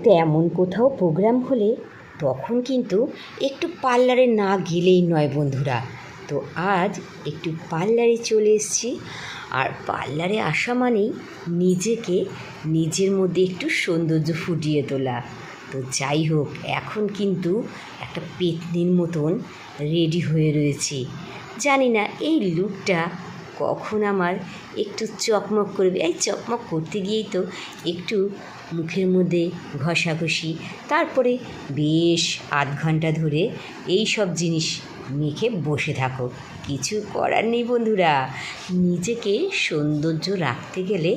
তেমন কোথাও প্রোগ্রাম হলে তখন কিন্তু একটু পার্লারে না গেলেই নয় বন্ধুরা। তো আজ একটু পার্লারে চলে এসেছি, আর পার্লারে আসা মানেই নিজেকে নিজের মধ্যে একটু সৌন্দর্য ফুটিয়ে তোলা। তো যাই হোক, এখন কিন্তু একটা পেতনির মতন রেডি হয়ে রয়েছি। জানি না এই লুকটা কখন আমার একটু চকমক করবে। এই চকমক করতে গিয়েই তো একটু মুখের মধ্যে ঘষাঘষি, তারপরে বেশ আধ ঘন্টা ধরে এই সব জিনিস মেখে বসে থাকো। কিছু করার নেই বন্ধুরা, নিজেকে সৌন্দর্য রাখতে গেলে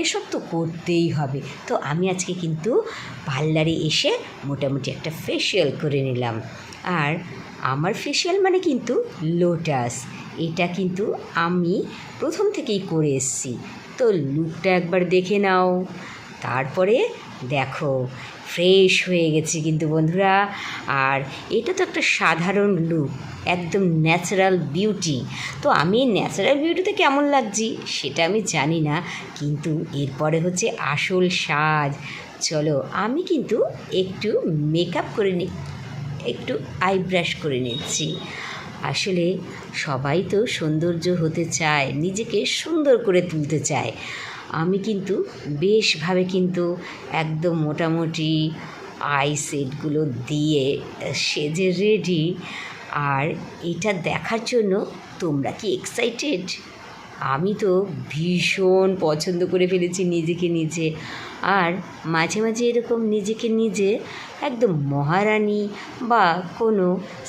এসব তো করতেই হবে। তো আমি আজকে কিন্তু পার্লারে এসে মোটামুটি একটা ফেসিয়াল করে নিলাম। আর আমার ফেসিয়াল মানে কিন্তু লোটাস, এটা কিন্তু আমি প্রথম থেকেই করে এসেছি। তো লুকটা একবার দেখে নাও, তারপরে দেখো ফ্রেশ হয়ে গেছি কিন্তু বন্ধুরা। আর এটা তো একটা সাধারণ লুক, একদম ন্যাচারাল বিউটি। তো আমি ন্যাচারাল বিউটিতে কেমন লাগছি সেটা আমি জানি না, কিন্তু এরপরে হচ্ছে আসল সাজ। চলো আমি কিন্তু একটু মেকআপ করে নিই, একটু আইব্রাশ করে নিচ্ছি। আসলে সবাই তো সৌন্দর্য হতে চায়, নিজেকে সুন্দর করে তুলতে চায়। আমি কিন্তু বেশভাবে কিন্তু একদম মোটামুটি আই শেডগুলো দিয়ে সেজে রেডি। আর এটা দেখার জন্য তোমরা কি এক্সাইটেড? আমি তো ভীষণ পছন্দ করে ফেলেছি নিজেকে নিজে। আর মাঝে মাঝে এরকম নিজেকে নিজে একদম মহারানী বা কোনো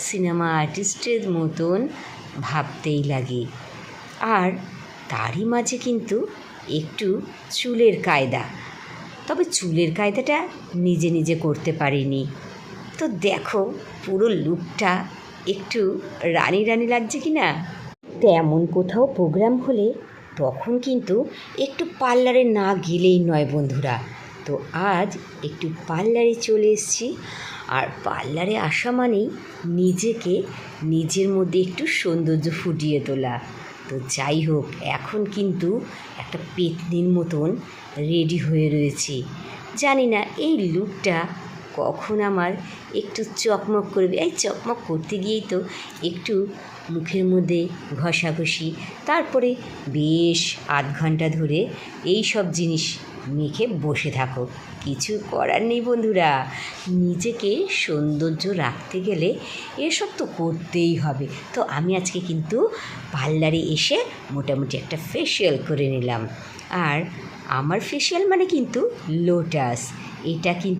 সিনেমা আর্টিস্টের মতন ভাবতেই লাগে। আর তারই মাঝে কিন্তু একটু চুলের কায়দা, তবে চুলের কায়দাটা নিজে নিজে করতে পারিনি। তো দেখো পুরো লুকটা একটু রানী রানী লাগছে কি না। তেমন কোথাও প্রোগ্রাম হলে তখন কিন্তু একটু পার্লারে না গেলেই নয় বন্ধুরা। তো আজ একটু পার্লারে চলে এসেছি, আর পার্লারে আসা মানেই নিজেকে নিজের মধ্যে একটু সৌন্দর্য ফুটিয়ে তোলা। তো যাই হোক, এখন কিন্তু একটা পেতনির মতন রেডি হয়ে রয়েছি। জানি না এই লুকটা কখন আমার একটু চকমক করবে। এই চকমক করতে গিয়েই তো একটু মুখের মধ্যে ঘষাঘষি, তারপরে বেশ আধ ঘন্টা ধরে এই সব জিনিস মেখে বসে থাকো। কিছু করার নেই বন্ধুরা, নিজেকে সৌন্দর্য রাখতে গেলে এসব তো করতেই হবে। তো আমি আজকে কিন্তু পার্লারে এসে মোটামুটি একটা ফেসিয়াল করে নিলাম। আর আমার ফেসিয়াল মানে কিন্তু লোটাস, এটা কিন্তু